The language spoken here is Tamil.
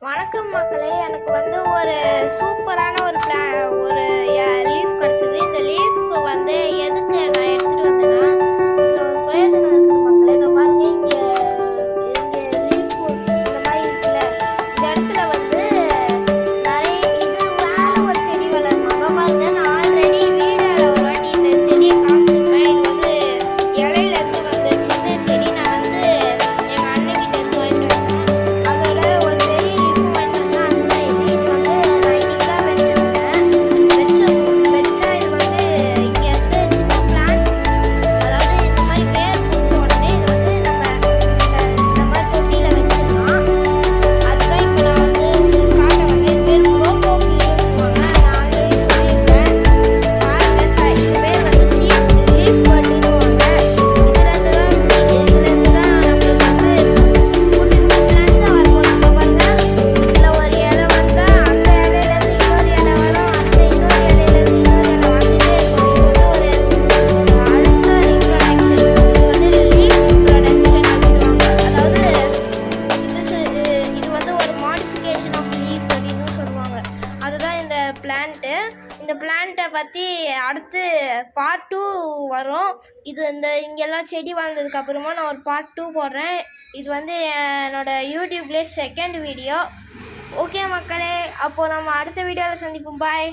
வணக்கம் மக்களே, எனக்கு ஒரு சூப்பரான ஒரு லீஃப் கிடச்சிது. இந்த லீஃப் எதுக்கு நான் எடுத்துகிட்டு வந்தேன்னா, இதில் ஒரு பிரயோஜனம் இருக்குது மக்களே. இதை பாருங்க, இங்கே லீஃப் இந்த மாதிரி இருக்குல்ல, இந்த இடத்துல நிறைய இது மேலே ஒரு செடி வளருமாங்க. பாருங்க, நான் ஆல்ரெடி வீடியோவில் ஒரு வாட்டி இந்த செடியை காமிச்சிருப்பேன். இது இலையிலேருந்து வந்த சின்ன செடி. நான் எங்கள் அண்ணன்கிட்ட இருந்து வாங்கிட்டு வந்தேன். அதோட ஒரு பெரிய லீஃப் வாங்கிட்டு வந்தேன். அதுதான் இது. இது நான் இன்னைக்கு தான் வச்சிருந்தேன். வச்சா இது இங்கேருந்து சின்ன பிளான்ட், அதாவது இந்த மாதிரி வேர் பிடிச்ச உடனே இது நம்ம இந்த மாதிரி தொட்டியில் வச்சிடலாம். அதுதான் இப்போ நான் உங்களுக்கு காட்ட வந்தேன். இது பேர் ப்ரோட்டோஃபில்லுன்னு நான் ஆல்ரெடி சொல்லியிருக்கேன். பாருங்க, இது பேர் லீஃப் பட்டுன்னுவாங்க. இதுலேருந்து தான் நம்மளுக்கு புது பிளான்ஸாக வரும்போது பாருங்க, இதில் ஒரு இலை வந்தால் அந்த இலையிலேருந்து இன்னொரு இலை வரும், அந்த இன்னொரு இலையிலேருந்து இன்னொரு இலை வந்துட்டே இருக்கும். இது அடுத்த ரீப்ரொடக்ஷன். இது லீஃப் ப்ரொடக்ஷன் அப்படின்வாங்க. அதாவது இது ஒரு மாடிஃபிகேஷன் ஆஃப் லீஃப் அப்படின்னு சொல்லுவாங்க. அதுதான் இந்த பிளான்ட்டு. இந்த பிளான்ட்டை பற்றி அடுத்து பார்ட் 2 வரும். இது இங்கெல்லாம் செடி வளர்ந்ததுக்கு அப்புறமா நான் ஒரு பார்ட் 2 போடுறேன். இது என்னோட யூடியூப்லேயே செகண்ட் வீடியோ. ஓகே மக்களே, அப்போது நம்ம அடுத்த வீடியோவில் சந்திப்போம். பாய்.